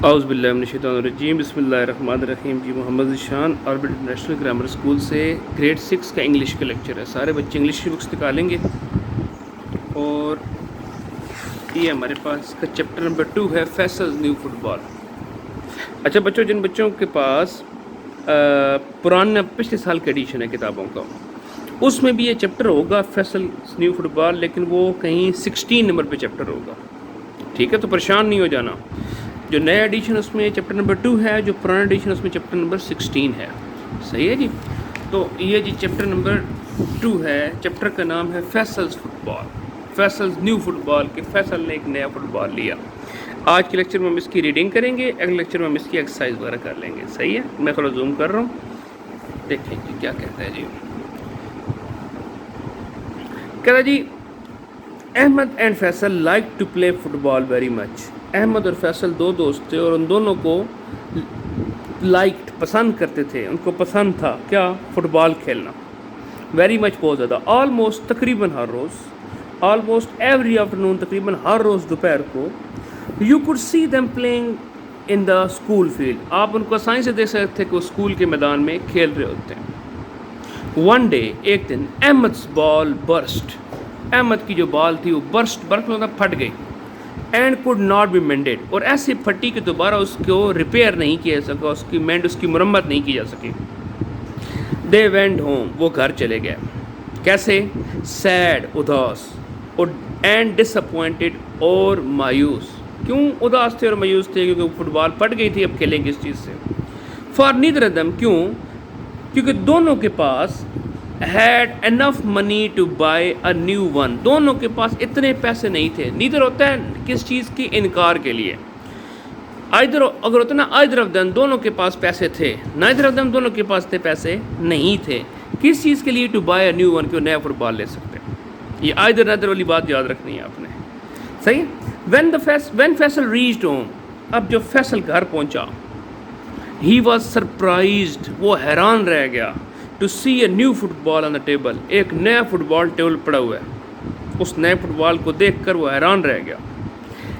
اعوذ باللہ من الشیطان الرجیم، بسم اللہ الرحمن الرحیم۔ جی Muhammad Zeeshan Arabic international grammar school سے گریڈ 6 کا انگلش کا لیکچر ہے۔ سارے بچے انگلش کی بکس نکالیں گے اور یہ ہمارے پاس اس کا چیپٹر نمبر 2 ہے فیصلز نیو فٹ بال۔ اچھا بچوں، جن بچوں کے پاس پرانا پچھلے سال کا ایڈیشن ہے کتابوں کا، اس میں بھی یہ چیپٹر ہوگا فیصلز نیو فٹ بال، لیکن وہ کہیں 16 نمبر پہ چیپٹر ہوگا، ٹھیک ہے؟ تو پریشان نہیں ہو جانا۔ جو نیا ایڈیشن اس میں چیپٹر نمبر 2 ہے، جو پرانا ایڈیشن اس میں چیپٹر نمبر 16 ہے، صحیح ہے جی؟ تو یہ جی چیپٹر نمبر 2 ہے، چیپٹر کا نام ہے فیصلز فٹ بال، فیصلز نیو فٹ بال، کہ فیصل نے ایک نیا فٹ بال لیا۔ آج کے لیکچر میں ہم اس کی ریڈنگ کریں گے، اگلے لیکچر میں ہم اس کی ایکسرسائز وغیرہ کر لیں گے، صحیح ہے؟ میں تھوڑا زوم کر رہا ہوں، دیکھیں جی کیا کہتا ہے جی۔ کہتا ہے جی Ahmed and Faisal like to play football very much. Ahmed اور فیصل دو دوست تھے اور ان دونوں کو لائکڈ پسند کرتے تھے، ان کو پسند تھا کیا؟ فٹ بال کھیلنا، ویری مچ بہت زیادہ، آلموسٹ تقریباً ہر روز، آلموسٹ ایوری آفٹرنون تقریباً ہر روز دوپہر کو، you could see them playing in the school field, آپ ان کو آسانی سے دیکھ سکتے تھے کہ وہ اسکول کے میدان میں کھیل رہے ہوتے ہیں۔ ون ڈے، ایک دن، احمد's بال برسٹ، احمد کی جو بال تھی وہ برسٹ مطلب پھٹ گئی، اینڈ کوڈ ناٹ بی مینڈیڈ، اور ایسی پھٹی کہ دوبارہ اس کو ریپیئر نہیں کیا جا سکا، اس کی مرمت نہیں کی جا سکی۔ دے وینٹ ہوم، وہ گھر چلے گئے، کیسے؟ سیڈ، اداس، اور اینڈ ڈس اپوائنٹڈ، اور مایوس۔ کیوں اداس تھے اور مایوس تھے؟ کیونکہ فٹ بال پھٹ گئی تھی، اب کھیلیں گے اس چیز سے۔ فار نیدر آف دیم، کیوں؟ کیونکہ دونوں کے پاس had enough money to buy a new one، دونوں کے پاس اتنے پیسے نہیں تھے۔ نیدر ہوتا ہے کس چیز کی؟ انکار کے لیے۔ either اگر ہوتا ہے نا either of them، دونوں کے پاس پیسے تھے، neither of them، دونوں کے پاس اتنے پیسے نہیں تھے۔ کس چیز کے لیے؟ to buy a new one، کہ وہ نیا فٹ بال لے سکتے ہیں۔ یہ either neither والی بات یاد رکھنی ہے آپ نے، صحیح؟ when فیصل reached home، اب جب فیصل گھر پہنچا، he was surprised، وہ حیران رہ گیا، to see a new football on the table، ایک نیا فٹ بال ٹیبل پڑا ہوا ہے، اس نئے فٹ بال کو دیکھ کر وہ حیران رہ گیا۔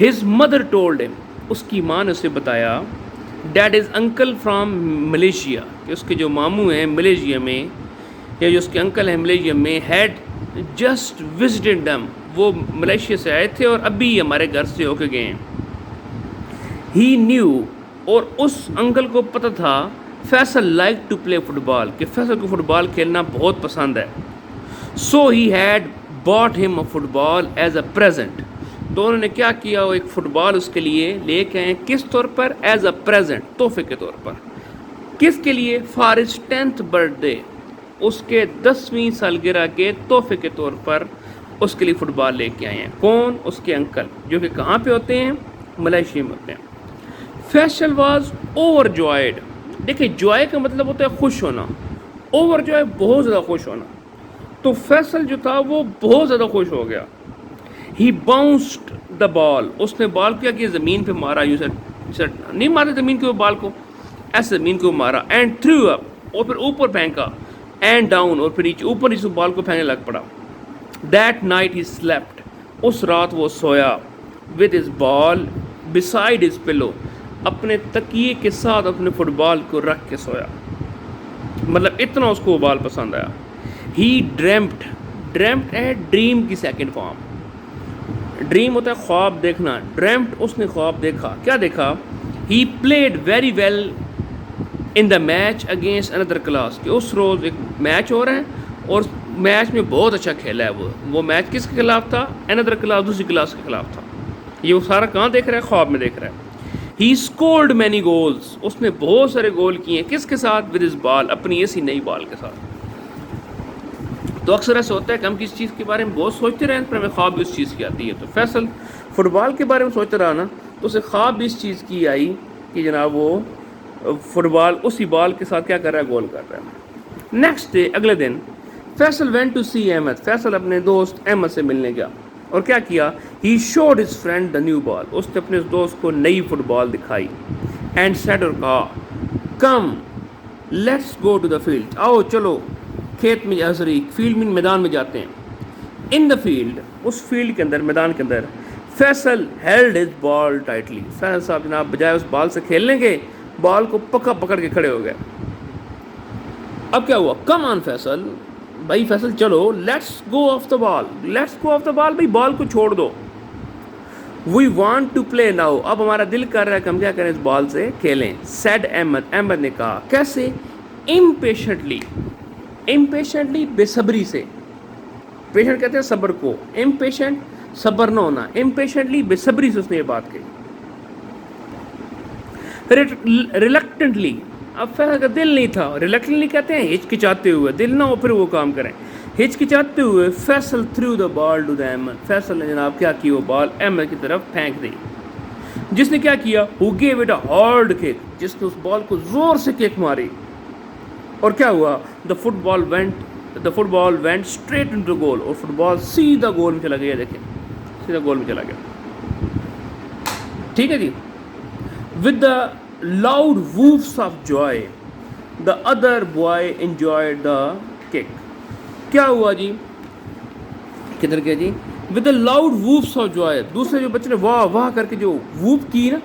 his mother told him، اس کی ماں نے اسے بتایا، that his uncle from Malaysia، کہ اس کے جو ماموں ہیں ملیشیا میں، یا جو اس کے انکل ہیں ملیشیا میں، had just visited them، وہ ملیشیا سے آئے تھے اور ابھی ہمارے گھر سے ہو کے گئے ہیں۔ he knew، اور اس انکل کو پتہ تھا، Faisal like to play football, کہ فیصل کو فٹ بال کھیلنا بہت پسند ہے۔ سو ہی had bought him a football as a present, تو انہوں نے کیا کیا؟ وہ ایک فٹ بال اس کے لیے لے کے آئے، کس طور پر؟ ایز اے پریزنٹ، تحفے کے طور پر۔ کس کے لیے؟ For his 10th birthday, اس کے 10ویں سالگرہ کے تحفے کے طور پر اس کے لیے فٹ بال لے کے آئے ہیں۔ کون؟ اس کے انکل، جو کہ کہاں پہ ہوتے ہیں؟ ملیشیا میں ہوتے ہیں۔ فیصل واز اوور جوائڈ، دیکھیں جوائے کا مطلب ہوتا ہے خوش ہونا، اوور جو ہے بہت زیادہ خوش ہونا، تو فیصل جو تھا وہ بہت زیادہ خوش ہو گیا۔ ہی باؤنسڈ دا بال، اس نے بال کیا کہ زمین پہ مارا، یوں سے نہیں مارا زمین کے بال کو، ایسے زمین کو مارا، اینڈ تھرو اپ، اور پھر اوپر پھینکا، اینڈ ڈاؤن، اور پھر نیچے، اوپر نیچے بال کو پھینکنے لگ پڑا۔ دیٹ نائٹ ہی سلیپٹ، اس رات وہ سویا، with his ball beside his pillow, اپنے تکیے کے ساتھ اپنے فٹ بال کو رکھ کے سویا، مطلب اتنا اس کو وہ بال پسند آیا۔ ہی ڈریمڈ، ڈریمڈ ہے ڈریم کی سیکنڈ فارم، ڈریم ہوتا ہے خواب دیکھنا، ڈریمڈ اس نے خواب دیکھا، کیا دیکھا؟ He played very well in the match against another class, کہ اس روز ایک میچ ہو رہا ہے اور میچ میں بہت اچھا کھیلا ہے وہ میچ کس کے خلاف تھا؟ اندر کلاس، دوسری کلاس کے خلاف تھا۔ یہ وہ سارا کہاں دیکھ رہا ہے؟ خواب میں دیکھ رہا ہے۔ ہی اسکورڈ مینی گولز، اس نے بہت سارے گول کیے ہیں، کس کے ساتھ؟ ود ہز بال، اپنی ایسی نئی بال کے ساتھ۔ تو اکثر ایسا ہوتا ہے کہ ہم کسی چیز کے بارے میں بہت سوچتے رہیں، پھر ہمیں خواب بھی اس چیز کی آتی ہے۔ تو فیصل فٹ بال کے بارے میں سوچتا رہا نا، تو اسے خواب بھی اس چیز کی آئی کہ جناب وہ فٹ بال اسی بال کے ساتھ کیا کر رہا ہے؟ گول کر رہا ہے۔ نیکسٹ ڈے، اگلے دن، Faisal went to see Ahmed, Faisal اپنے دوست احمد سے ملنے گیا، اور کیا کیا؟ He showed his friend the new ball, اس نے اپنے دوست کو نئی فٹ بال دکھائی، اینڈ سیڈ، اور کہا، come let's go to the field, آؤ چلو کھیت میں، فیلڈ میں، میدان میں جاتے ہیں۔ ان دا فیلڈ، اس فیلڈ کے اندر، میدان کے اندر، Faisal held his ball tightly. Faisal صاحب جناب بجائے اس بال سے کھیلنے کے بال کو پکڑ کے کھڑے ہو گئے. اب کیا ہوا؟ کم آن فیصل، بھائی فیصل چلو، لیٹس گو آف دا بال، بھائی بال کو چھوڑ دو. We want to play now, اب ہمارا دل کر رہا ہے کہ ہم کیا کریں، اس بال سے کھیلیں. سیڈ احمد نے کہا. کیسے؟ امپیشنٹلی بے صبری سے. پیشنٹ کہتے ہیں صبر کو، امپیشنٹ صبر نہ ہونا، امپیشنٹلی بے صبری سے اس نے یہ بات کہی. ریلکٹنٹلی، اب فیصل کا دل نہیں تھا. ریلکٹنٹلی کہتے ہیں ہچکچاتے ہوئے، دل نہ ہو پھر وہ کام کریں. ہچکچاتے ہوئے Faisal threw the ball to the Ahmed, Faisal نے جناب کیا کی، وہ بال احمد کی طرف پھینک دی. جس نے کیا کیا، who gave it a hard kick، جس نے اس بال کو زور سے کک ماری. اور کیا ہوا، the football went straight into goal، اور فٹ بال سیدھا گول میں چلا گیا. دیکھیں سیدھا گول میں چلا گیا. ٹھیک ہے جی. with the loud whoops of joy the other boy enjoyed the kick. کیا ہوا جی، کدھر گیا جی، with the loud whoops of joy، دوسرے جو بچے نے واہ واہ کر کے جو ووپ کی نا،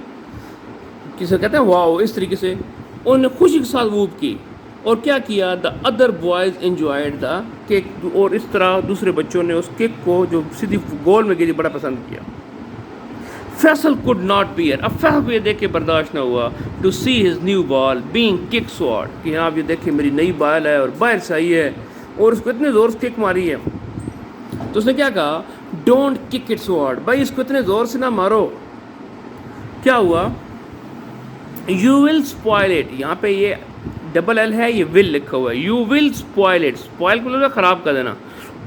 کسے کہتے ہیں واہ، اس طریقے سے انہوں نے خوشی کے ساتھ ووپ کی. اور کیا کیا، the other boys enjoyed the kick، اور اس طرح دوسرے بچوں نے اس کک کو جو سیدھی گول میں گئی بڑا پسند کیا. فیصل could not bear، اب فیصل کو یہ دیکھ کے برداشت نہ ہوا، to see his new ball being kicked so hard، کہ جناب یہ دیکھیں میری نئی بال ہے اور باہر سے آئی ہے اور اس کو اتنے زور سے کک ماری ہے. تو اس نے کیا کہا، don't kick it so hard, بھائی اس کو اتنے زور سے نہ مارو. کیا ہوا، یو ول اسپوائل اٹ، یہاں پہ یہ ڈبل ایل ہے، یہ ول لکھا ہوا ہے. You will spoil it, spoil کو لوگ خراب کر دینا،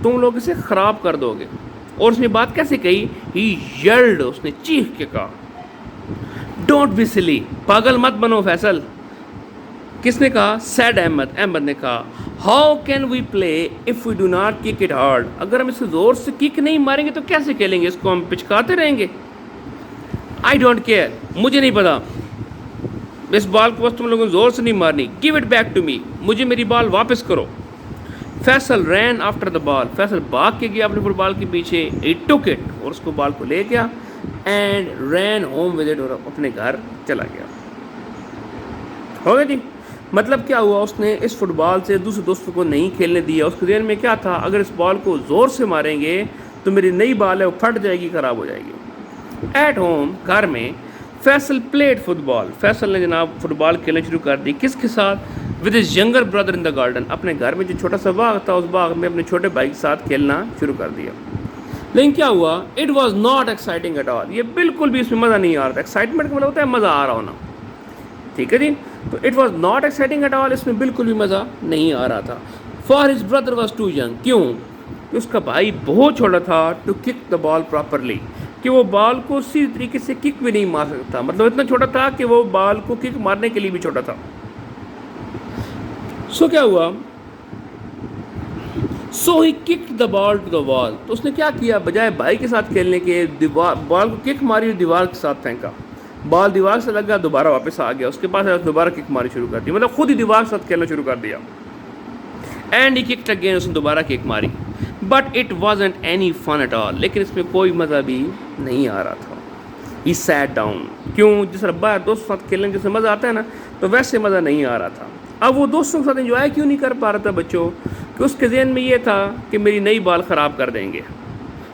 تم لوگ اسے خراب کر دو گے. اور اس نے بات کیسے کہی، ہی یلڈ، اس نے چیخ کے کہا، ڈونٹ بی سلی، پاگل مت بنو فیصل. کس نے کہا، سیڈ احمد نے کہا. How can we play if we do not kick it hard, اگر ہم اسے زور سے کک نہیں ماریں گے تو کیسے کھیلیں گے، اس کو ہم پچکاتے رہیں گے. آئی ڈونٹ کیئر، مجھے نہیں پتا، اس بال کو بس تم لوگوں نے زور سے نہیں مارنی. Give it back to me, مجھے میری بال واپس کرو. Faisal ran after the ball, Faisal بھاگ کے گیا اپنے فٹ بال کے پیچھے. ہی ٹک اٹ، اور اس کو بال کو لے گیا. And ran home with it, اور اپنے گھر چلا گیا. ہو گیا جی. مطلب کیا ہوا، اس نے اس فٹ بال سے دوسرے دوستوں کو نہیں کھیلنے دیا. اس کے ذہن میں کیا تھا، اگر اس بال کو زور سے ماریں گے تو میری نئی بال ہے وہ پھٹ جائے گی، خراب ہو جائے گی. ایٹ ہوم، گھر میں، فیصل پلیڈ فٹ بال، فیصل نے جناب فٹ بال کھیلنا شروع کر دی. کس کے ساتھ، with his younger brother in the garden, اپنے گھر میں جو چھوٹا سا باغ تھا اس باغ میں اپنے چھوٹے بھائی کے ساتھ کھیلنا شروع کر دیا. لیکن کیا ہوا، it was not exciting at all, یہ بالکل بھی اس میں مزہ نہیں آ رہا تھا. ایکسائٹمنٹ کا مطلب ہوتا ہے مزہ آ رہا ہونا. ٹھیک ہے جی. تو it was not exciting at all, اس میں بالکل بھی مزہ نہیں آ رہا تھا. For his brother was too young, کیوں کہ اس کا بھائی بہت چھوٹا تھا. To kick the ball properly, کہ وہ بال کو اسی طریقے سے کک بھی نہیں مار سکتا. مطلب اتنا چھوٹا تھا کہ وہ بال کو کک مارنے کے لیے بھی چھوٹا تھا. سو کیا ہوا، سو ہی کک دا بال ٹو دا وال، تو اس نے کیا کیا، بجائے بھائی کے ساتھ کھیلنے کے بال کو کک ماری اور دیوار کے ساتھ پھینکا. بال دیوار سے لگا، دوبارہ واپس آ گیا، اس کے پاس دوبارہ کک ماری شروع کر دی. مطلب خود ہی دیوار کے ساتھ کھیلنا شروع کر دیا. اینڈ ہی ککڈ اگین، اس نے دوبارہ کک ماری. But it wasn't any fun at all, لیکن اس میں کوئی مزہ بھی نہیں آ رہا تھا. ہی سیٹ ڈاؤن، کیوں، جس ربا دوست کے ساتھ کھیلنے جیسے مزہ آتا ہے نا، تو ویسے مزہ نہیں آ رہا تھا. اب وہ دوستوں کے ساتھ انجوائے کیوں نہیں کر پا رہا تھا بچوں، کہ اس کے ذہن میں یہ تھا کہ میری نئی بال خراب کر دیں گے.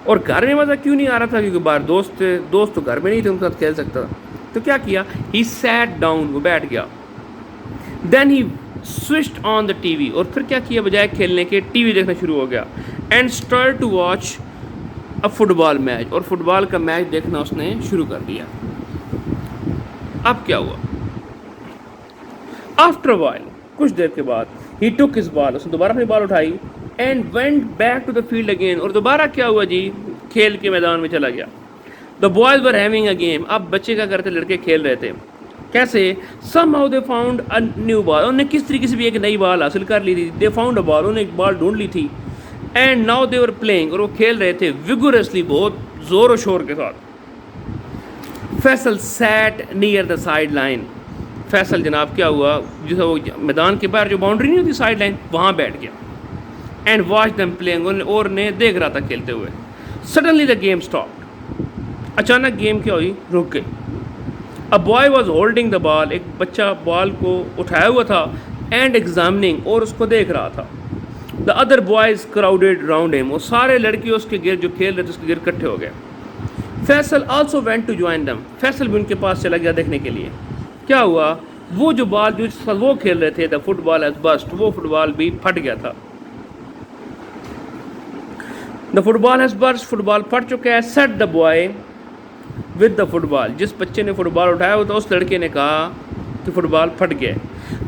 اور گھر میں مزہ کیوں نہیں آ رہا تھا، کیونکہ باہر دوست تھے، دوست تو گھر میں نہیں تھے ان کے ساتھ کھیل سکتا تھا. تو کیا کیا، ہی سیٹ ڈاؤن، وہ بیٹھ گیا. دین ہی switched on the T V, اور پھر کیا کیا، بجائے کھیلنے کے ٹی وی دیکھنا شروع ہو گیا. And start to watch a football match, اور فٹ بال کا میچ دیکھنا اس نے شروع کر دیا. اب کیا ہوا، آفٹر وائل، کچھ دیر کے بعد، ہی ٹک ہز بال، اس نے دوبارہ اپنی بال اٹھائی. And went back to the field again, اور دوبارہ کیا ہوا جی، کھیل کے میدان میں چلا گیا. The boys were having a game, اب بچے کیا کرتے، لڑکے کھیل رہے تھے. کیسے، somehow they found a new ball, انہوں نے کس طریقے سے بھی ایک نئی بال حاصل کر لی تھی. دے فاؤنڈ اے بال، انہوں نے ایک بال ڈھونڈ لی تھی. And now they were playing, اور وہ کھیل رہے تھے ویگورسلی، بہت زور و شور کے ساتھ. Faisal sat near the sideline, Faisal جناب کیا ہوا، جسے وہ میدان کے باہر جو باؤنڈری نہیں ہوتی سائڈ لائن، وہاں بیٹھ گیا. اینڈ واچ دیم پلینگ، اور نے دیکھ رہا تھا کھیلتے ہوئے. سڈنلی دا گیم اسٹاپ، اچانک گیم کیا ہوئی؟ رک گئی. A boy was holding the ball. ایک بچہ بال کو اٹھایا ہوا تھا and examining اور اس کو دیکھ رہا تھا. The other boys crowded round him. وہ سارے لڑکے اس کے گرد جو کھیل رہے تھے اس کے گرد اکٹھے ہو گئے. Faisal also went to join them. Faisal بھی ان کے پاس چلا گیا دیکھنے کے لیے. کیا ہوا؟ وہ جو بال جو وہ کھیل رہے تھے the football has burst. وہ فٹ بال بھی پھٹ گیا تھا. The football has burst. Football پھٹ چکا ہے. Said the boy with the football. جس بچے نے فٹ بال اٹھایا ہوا تھا اس لڑکے نے کہا کہ فٹ بال پھٹ گیا.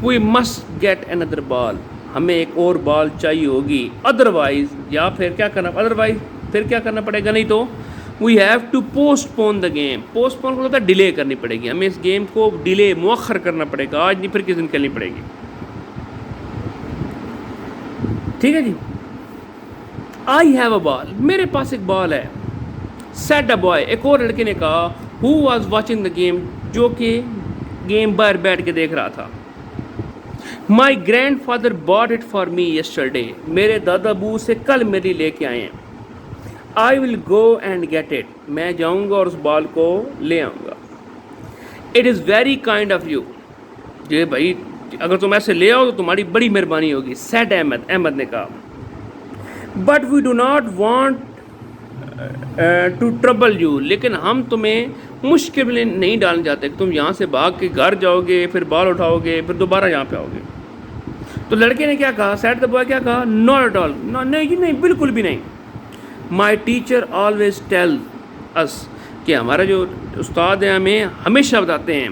We must get another ball. ہمیں ایک اور بال چاہیے ہوگی. ادروائز یا پھر کیا کرنا ادروائز پھر کیا کرنا پڑے گا؟ نہیں تو we have to postpone the game. Postpone کو ہوتا ہے ڈیلے کرنی پڑے گی. ہمیں اس گیم کو ڈیلے مؤخر کرنا پڑے گا. آج نہیں پھر کس دن کرنی پڑے گی. ٹھیک ہے جی. I have a ball. میرے پاس ایک بال ہے. Said a boy. ایک اور لڑکے نے کہا who was watching the game. جو کہ گیم باہر بیٹھ کے دیکھ رہا تھا. My grandfather bought it for me yesterday. میرے دادا ابو سے کل میری لے کے آئے ہیں. I will go and get it. میں جاؤں گا اور اس بال کو لے آؤں گا. It is very kind of you. جی بھائی اگر تم ایسے لے آؤ تو تمہاری بڑی مہربانی ہوگی. Said احمد. احمد نے کہا But we do not want to trouble you. لیکن ہم تمہیں مشکل میں نہیں ڈالنا چاہتے کہ تم یہاں سے بھاگ کے گھر جاؤ گے پھر بال اٹھاؤ گے پھر دوبارہ یہاں پہ آؤ گے. تو لڑکے نے کیا کہا؟ Said the boy کیا کہا؟ Not at all. نہیں جی نہیں بالکل بھی نہیں. My teacher always tells us کہ ہمارا جو استاد ہیں ہمیں ہمیشہ بتاتے ہیں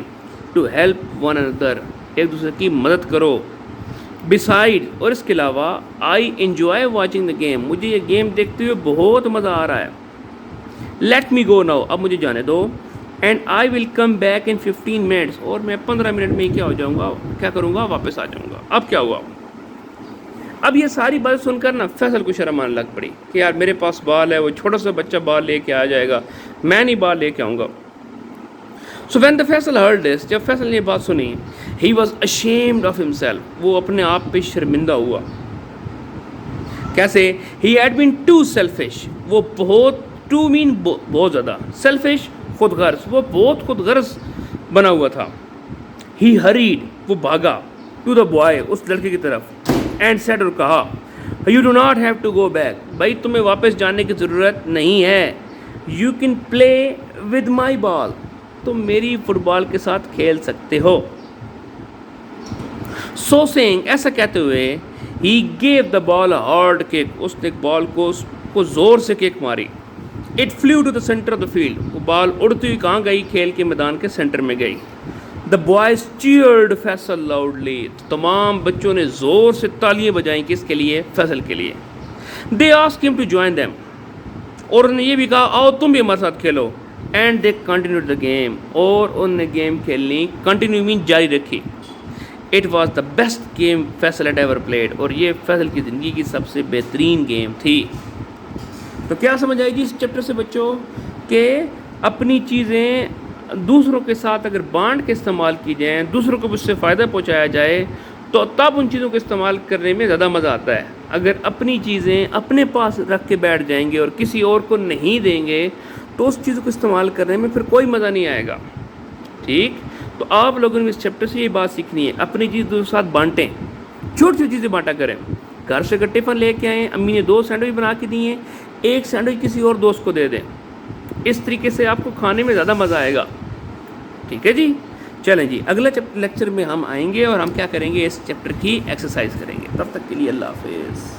to help one another. ایک دوسرے کی مدد کرو. Beside اور اس کے علاوہ I enjoy watching the game. مجھے یہ گیم دیکھتے ہوئے بہت مزہ آ رہا ہے. Let me go now. اب مجھے جانے دو. And I will come back in 15 minutes. اور میں 15 منٹ میں ہی کیا ہو جاؤں گا کیا کروں گا واپس آ جاؤں گا. اب کیا ہوا؟ اب یہ ساری بات سن کر نا فیصل کو شرم آنے لگ پڑی کہ یار میرے پاس بال ہے. وہ چھوٹا سا بچہ بال لے کے آ جائے گا میں نہیں بال لے کے آؤں گا. So when the Faisal heard this, جب فیصل نے یہ بات سنی he was ashamed of himself. وہ اپنے آپ پہ شرمندہ ہوا. کیسے؟ he had been too selfish. وہ too mean بہت زیادہ selfish خود غرض. وہ بہت خود غرض بنا ہوا تھا. he hurried. وہ بھاگا to the boy اس لڑکے کی طرف and said اور کہا you do not have to go back. بھائی تمہیں واپس جانے کی ضرورت نہیں ہے. you can play with my ball. تم میری فٹ بال کے ساتھ کھیل سکتے ہو. So saying ایسا کہتے ہوئے he gave the ball a hard kick. اس نے بال کو زور سے کک ماری. It flew to the center of the field. وہ بال اڑتی ہوئی کہاں گئی؟ کھیل کے میدان کے سینٹر میں گئی. The boys cheered Faisal loudly. تمام بچوں نے زور سے تالیاں بجائیں کس کے لیے؟ فیصل کے لیے. They asked him to join them. اور انہوں نے یہ بھی کہا آؤ تم بھی ہمارے ساتھ کھیلو. And they continued the game. اور انہوں نے گیم کھیلنی کنٹینیو مین جاری رکھی. It was the best game Faisal had ever played. اور یہ فیصل کی زندگی کی سب سے بہترین گیم تھی. تو کیا سمجھ آئی جی اس چیپٹر سے بچوں کہ اپنی چیزیں دوسروں کے ساتھ اگر بانٹ کے استعمال کی جائیں دوسروں کو اس سے فائدہ پہنچایا جائے تو تب ان چیزوں کو استعمال کرنے میں زیادہ مزہ آتا ہے. اگر اپنی چیزیں اپنے پاس رکھ کے بیٹھ جائیں گے اور کسی اور کو نہیں دیں گے تو اس چیزوں کو استعمال کرنے میں پھر کوئی مزہ نہیں آئے گا. ٹھیک. تو آپ لوگوں نے اس چیپٹر سے یہ بات سیکھنی ہے اپنی چیز دوسرے ساتھ بانٹیں. چھوٹی چھوٹی چیزیں بانٹا کریں. گھر سے اگر ٹفن لے کے آئیں امی نے 2 سینڈوچ بنا کے دیے ہیں ایک سینڈوچ کسی اور دوست کو دے دیں. اس طریقے سے آپ کو کھانے میں زیادہ مزہ آئے گا. ٹھیک ہے جی. چلیں جی اگلا لیکچر میں ہم آئیں گے اور ہم کیا کریں گے اس چیپٹر کی ایکسرسائز کریں گے. تب تک کے لیے اللہ حافظ.